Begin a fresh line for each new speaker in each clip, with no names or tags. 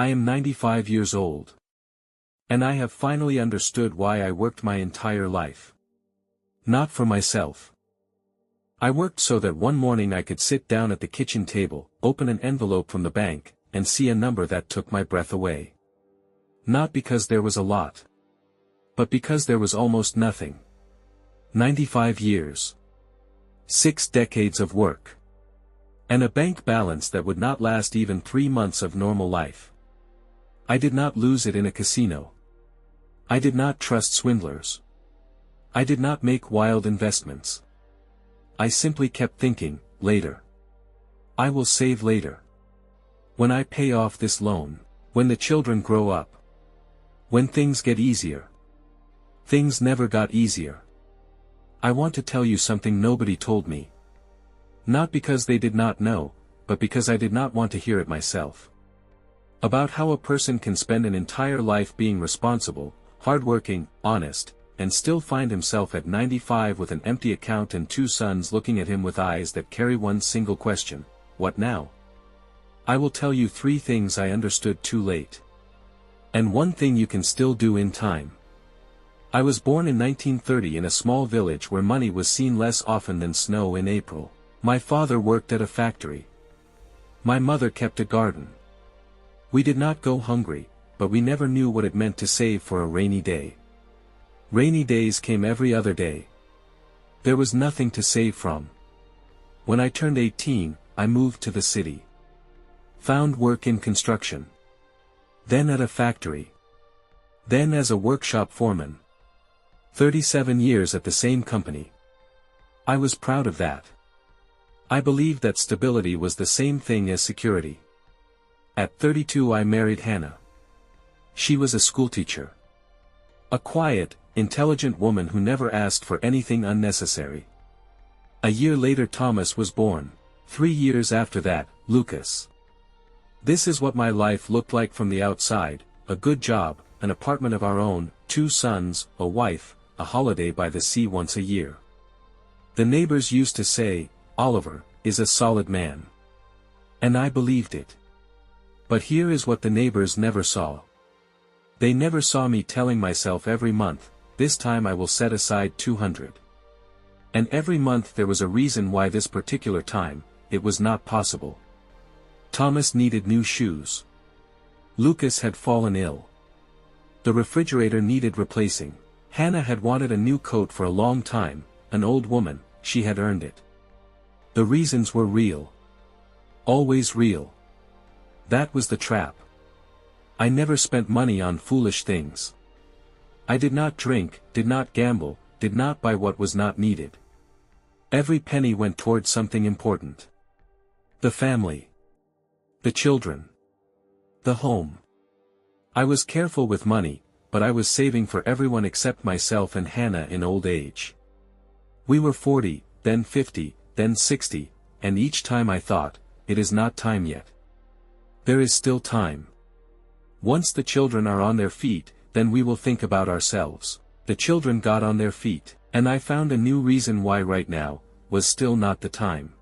I am 95 years old. And I have finally understood why I worked my entire life. Not for myself. I worked so that one morning I could sit down at the kitchen table, open an envelope from the bank, and see a number that took my breath away. Not because there was a lot. But because there was almost nothing. 95 years. 6 decades of work. And a bank balance that would not last even 3 months of normal life. I did not lose it in a casino. I did not trust swindlers. I did not make wild investments. I simply kept thinking, later. I will save later. When I pay off this loan. When the children grow up. When things get easier. Things never got easier. I want to tell you something nobody told me. Not because they did not know, but because I did not want to hear it myself. About how a person can spend an entire life being responsible, hardworking, honest, and still find himself at 95 with an empty account and 2 sons looking at him with eyes that carry one single question: what now? I will tell you 3 things I understood too late. And 1 thing you can still do in time. I was born in 1930 in a small village where money was seen less often than snow in April. My father worked at a factory. My mother kept a garden. We did not go hungry, but we never knew what it meant to save for a rainy day. Rainy days came every other day. There was nothing to save from. When I turned 18, I moved to the city. Found work in construction. Then at a factory. Then as a workshop foreman. 37 years at the same company. I was proud of that. I believed that stability was the same thing as security. At 32 I married Hannah. She was a schoolteacher. A quiet, intelligent woman who never asked for anything unnecessary. A year later Thomas was born. 3 years after that, Lucas. This is what my life looked like from the outside: a good job, an apartment of our own, 2 sons, a wife, a holiday by the sea once a year. The neighbors used to say, "Oliver is a solid man." And I believed it. But here is what the neighbors never saw. They never saw me telling myself every month, this time I will set aside 200. And every month there was a reason why this particular time, it was not possible. Thomas needed new shoes. Lucas had fallen ill. The refrigerator needed replacing. Hannah had wanted a new coat for a long time, an old woman, she had earned it. The reasons were real. Always real. That was the trap. I never spent money on foolish things. I did not drink, did not gamble, did not buy what was not needed. Every penny went toward something important. The family. The children. The home. I was careful with money, but I was saving for everyone except myself and Hannah in old age. We were 40, then 50, then 60, and each time I thought, it is not time yet. There is still time. Once the children are on their feet, then we will think about ourselves. The children got on their feet, and I found a new reason why right now was still not the time.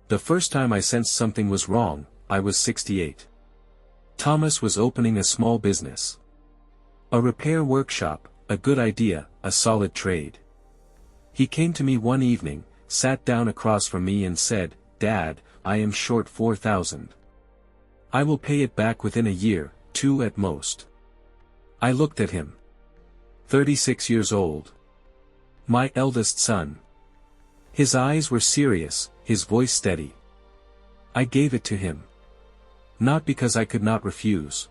The first time I sensed something was wrong, I was 68. Thomas was opening a small business. A repair workshop, a good idea, a solid trade. He came to me one evening, sat down across from me and said, "Dad, I am short 4,000. I will pay it back within a year, 2 at most." I looked at him. 36 years old. My eldest son. His eyes were serious, his voice steady. I gave it to him. Not because I could not refuse.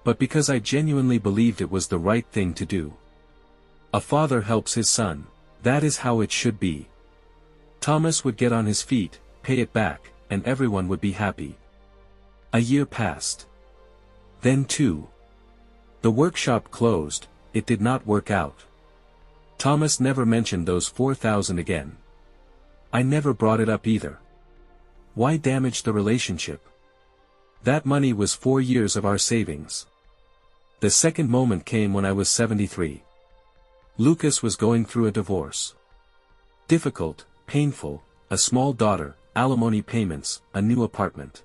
But because I genuinely believed it was the right thing to do. A father helps his son. That is how it should be. Thomas would get on his feet, pay it back, and everyone would be happy. A year passed. Then 2. The workshop closed, it did not work out. Thomas never mentioned those 4,000 again. I never brought it up either. Why damage the relationship? That money was 4 years of our savings. The second moment came when I was 73. Lucas was going through a divorce. Difficult, painful, a small daughter, alimony payments, a new apartment.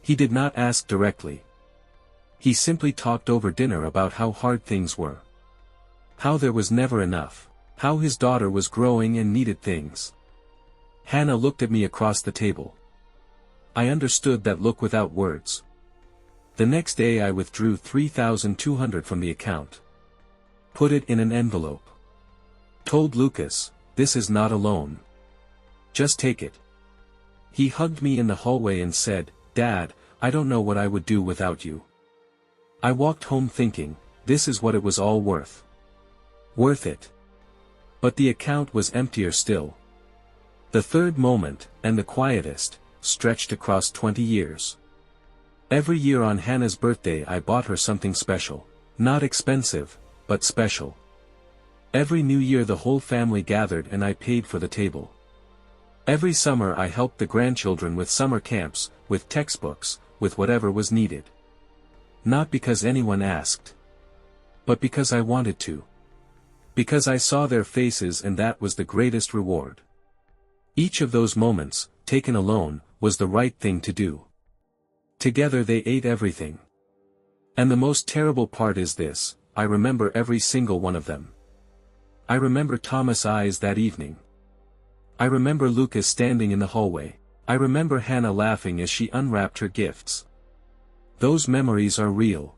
He did not ask directly. He simply talked over dinner about how hard things were. How there was never enough. How his daughter was growing and needed things. Hannah looked at me across the table. I understood that look without words. The next day I withdrew $3,200 from the account. Put it in an envelope. Told Lucas, "This is not a loan. Just take it." He hugged me in the hallway and said, "Dad, I don't know what I would do without you." I walked home thinking, this is what it was all worth. Worth it. But the account was emptier still. The third moment, and the quietest, stretched across 20 years. Every year on Hannah's birthday I bought her something special. Not expensive, but special. Every New Year the whole family gathered and I paid for the table. Every summer I helped the grandchildren with summer camps, with textbooks, with whatever was needed. Not because anyone asked. But because I wanted to. Because I saw their faces and that was the greatest reward. Each of those moments, taken alone, was the right thing to do. Together they ate everything. And the most terrible part is this, I remember every single one of them. I remember Thomas' eyes that evening. I remember Lucas standing in the hallway. I remember Hannah laughing as she unwrapped her gifts. Those memories are real.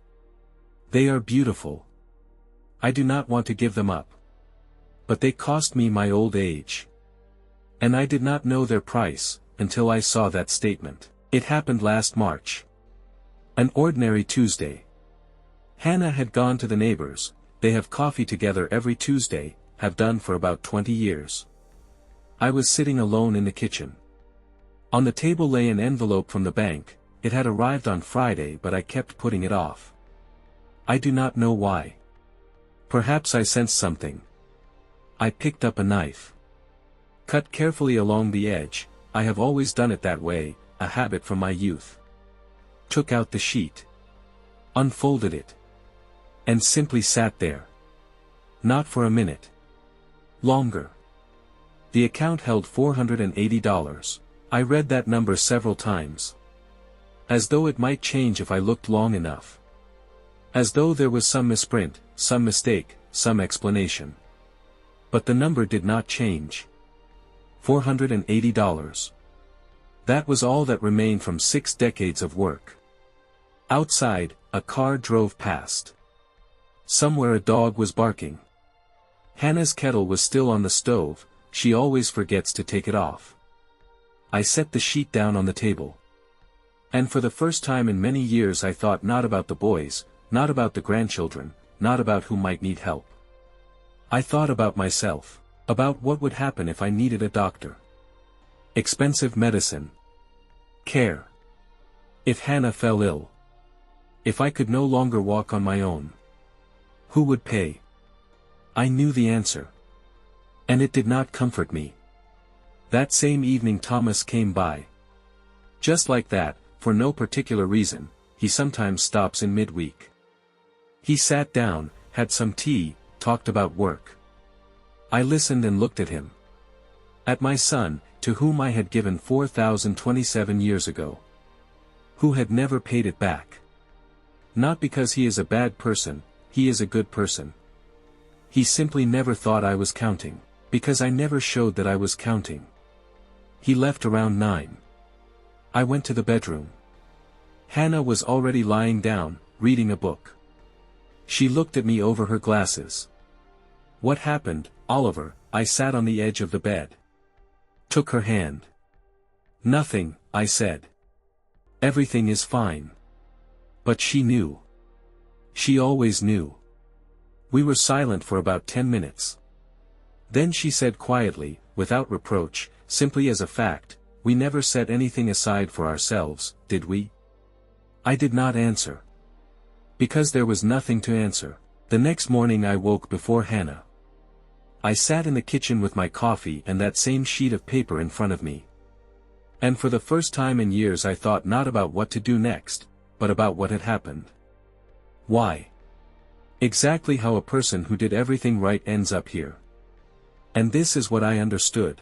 They are beautiful. I do not want to give them up. But they cost me my old age. And I did not know their price, until I saw that statement. It happened last March. An ordinary Tuesday. Hannah had gone to the neighbors. They have coffee together every Tuesday, have done for about 20 years. I was sitting alone in the kitchen. On the table lay an envelope from the bank. It had arrived on Friday but I kept putting it off. I do not know why. Perhaps I sensed something. I picked up a knife. Cut carefully along the edge, I have always done it that way, a habit from my youth. Took out the sheet. Unfolded it. And simply sat there. Not for a minute. Longer. The account held $480. I read that number several times. As though it might change if I looked long enough. As though there was some misprint, some mistake, some explanation. But the number did not change. $480. That was all that remained from 6 decades of work. Outside, a car drove past. Somewhere a dog was barking. Hannah's kettle was still on the stove, she always forgets to take it off. I set the sheet down on the table. And for the first time in many years I thought not about the boys, not about the grandchildren, not about who might need help. I thought about myself, about what would happen if I needed a doctor. Expensive medicine. Care. If Hannah fell ill. If I could no longer walk on my own. Who would pay? I knew the answer. And it did not comfort me. That same evening Thomas came by. Just like that, for no particular reason, he sometimes stops in midweek. He sat down, had some tea, talked about work. I listened and looked at him. At my son, to whom I had given $4,027 years ago. Who had never paid it back. Not because he is a bad person, he is a good person. He simply never thought I was counting, because I never showed that I was counting. He left around 9. I went to the bedroom. Hannah was already lying down, reading a book. She looked at me over her glasses. "What happened, Oliver?" I sat on the edge of the bed. Took her hand. "Nothing," I said. "Everything is fine." But she knew. She always knew. We were silent for about 10 minutes. Then she said quietly, without reproach, simply as a fact, "We never set anything aside for ourselves, did we?" I did not answer. Because there was nothing to answer. The next morning I woke before Hannah. I sat in the kitchen with my coffee and that same sheet of paper in front of me. And for the first time in years I thought not about what to do next, but about what had happened. Why? Exactly how a person who did everything right ends up here. And this is what I understood.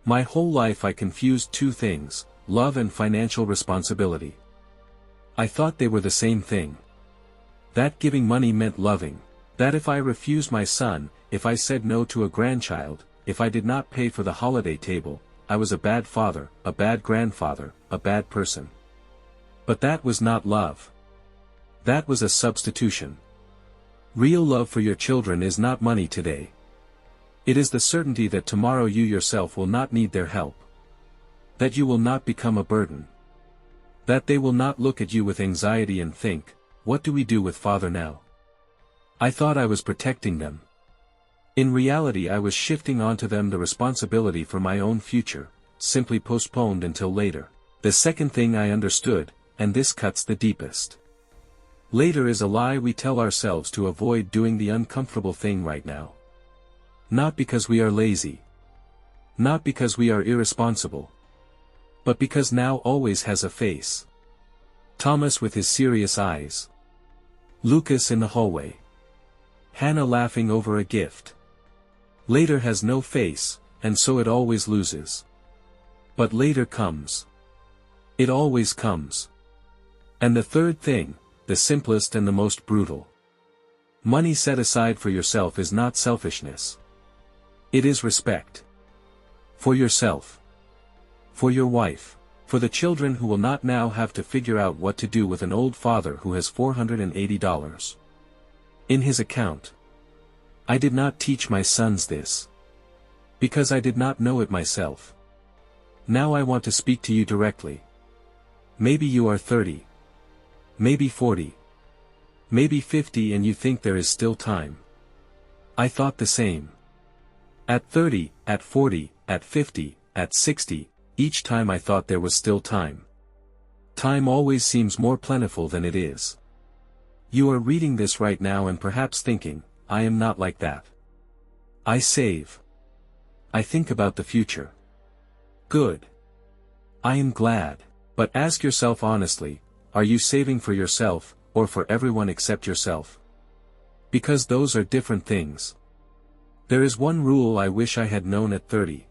My whole life I confused two things, love and financial responsibility. I thought they were the same thing. That giving money meant loving, that if I refused my son, if I said no to a grandchild, if I did not pay for the holiday table, I was a bad father, a bad grandfather, a bad person. But that was not love. That was a substitution. Real love for your children is not money today. It is the certainty that tomorrow you yourself will not need their help. That you will not become a burden. That they will not look at you with anxiety and think, "What do we do with father now?" I thought I was protecting them. In reality I was shifting onto them the responsibility for my own future, simply postponed until later. The second thing I understood, and this cuts the deepest. Later is a lie we tell ourselves to avoid doing the uncomfortable thing right now. Not because we are lazy. Not because we are irresponsible. But because now always has a face. Thomas with his serious eyes. Lucas in the hallway. Hannah laughing over a gift. Later has no face, and so it always loses. But later comes. It always comes. And the third thing, the simplest and the most brutal. Money set aside for yourself is not selfishness. It is respect. For yourself. For your wife. For the children who will not now have to figure out what to do with an old father who has $480 in his account. I did not teach my sons this. Because I did not know it myself. Now I want to speak to you directly. Maybe you are 30. Maybe 40. Maybe 50 and you think there is still time. I thought the same. At 30, at 40, at 50, at 60, each time I thought there was still time. Time always seems more plentiful than it is. You are reading this right now and perhaps thinking, I am not like that. I save. I think about the future. Good. I am glad. But ask yourself honestly, are you saving for yourself, or for everyone except yourself? Because those are different things. There is one rule I wish I had known at 30.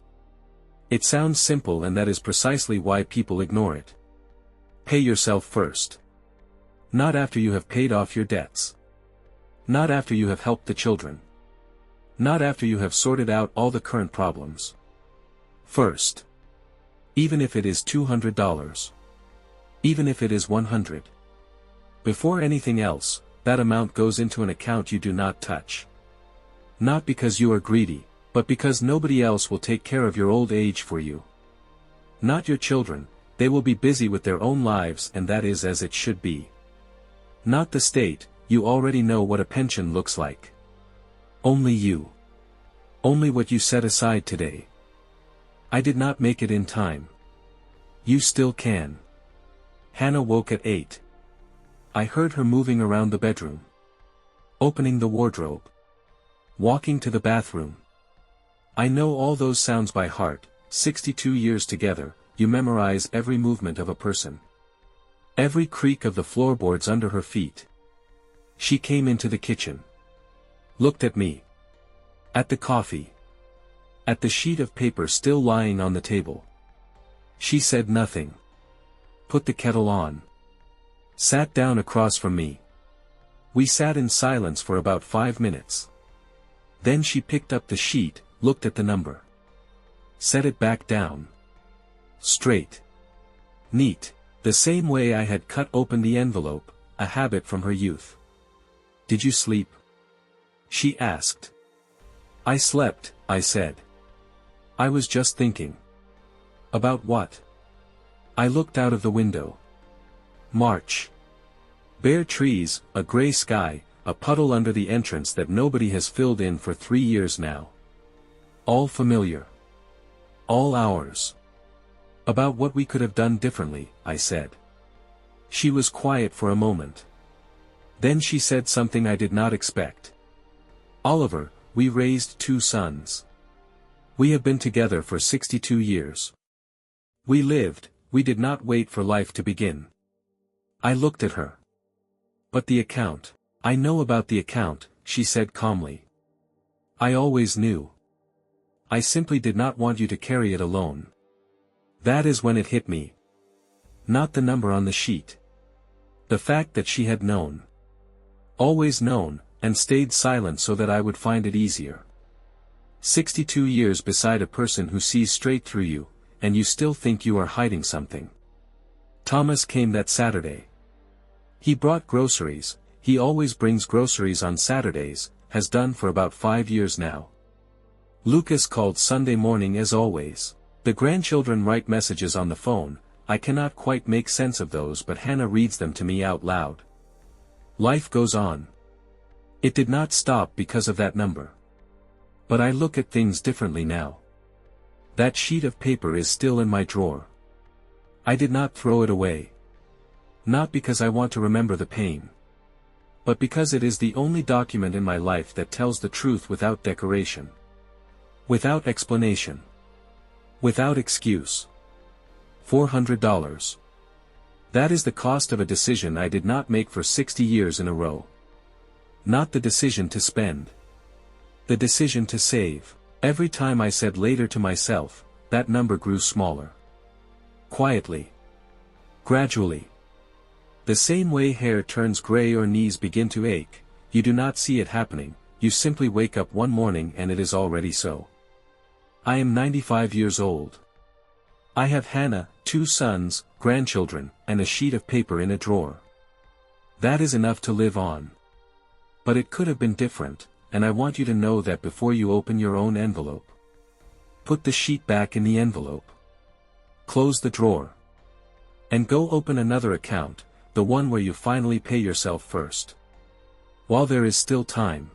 It sounds simple and that is precisely why people ignore it. Pay yourself first. Not after you have paid off your debts. Not after you have helped the children. Not after you have sorted out all the current problems. First. Even if it is $200. Even if it is $100. Before anything else, that amount goes into an account you do not touch. Not because you are greedy, but because nobody else will take care of your old age for you. Not your children, they will be busy with their own lives and that is as it should be. Not the state, you already know what a pension looks like. Only you. Only what you set aside today. I did not make it in time. You still can. Hannah woke at 8. I heard her moving around the bedroom. Opening the wardrobe. Walking to the bathroom. I know all those sounds by heart. 62 years together, you memorize every movement of a person. Every creak of the floorboards under her feet. She came into the kitchen. Looked at me. At the coffee. At the sheet of paper still lying on the table. She said nothing. Put the kettle on. Sat down across from me. We sat in silence for about 5 minutes. Then she picked up the sheet, looked at the number. Set it back down. Straight. Neat. The same way I had cut open the envelope, a habit from her youth. Did you sleep? She asked. I slept, I said. I was just thinking. About what? I looked out of the window. March. Bare trees, a gray sky, a puddle under the entrance that nobody has filled in for 3 years now. All familiar. All ours. About what we could have done differently, I said. She was quiet for a moment. Then she said something I did not expect. Oliver, we raised 2 sons. We have been together for 62 years. We lived, we did not wait for life to begin. I looked at her. But the account. I know about the account, she said calmly. I always knew. I simply did not want you to carry it alone. That is when it hit me. Not the number on the sheet. The fact that she had known. Always known, and stayed silent so that I would find it easier. 62 years beside a person who sees straight through you, and you still think you are hiding something. Thomas came that Saturday. He brought groceries. He always brings groceries on Saturdays, has done for about 5 years now. Lucas called Sunday morning as always. The grandchildren write messages on the phone. I cannot quite make sense of those, but Hannah reads them to me out loud. Life goes on. It did not stop because of that number. But I look at things differently now. That sheet of paper is still in my drawer. I did not throw it away. Not because I want to remember the pain. But because it is the only document in my life that tells the truth without decoration. Without explanation. Without excuse. $400. That is the cost of a decision I did not make for 60 years in a row. Not the decision to spend. The decision to save. Every time I said later to myself, that number grew smaller. Quietly. Gradually. The same way hair turns gray or knees begin to ache, you do not see it happening, you simply wake up one morning and it is already so. I am 95 years old. I have Hannah, 2 sons, grandchildren, and a sheet of paper in a drawer. That is enough to live on. But it could have been different, and I want you to know that before you open your own envelope. Put the sheet back in the envelope. Close the drawer. And go open another account, the one where you finally pay yourself first. While there is still time.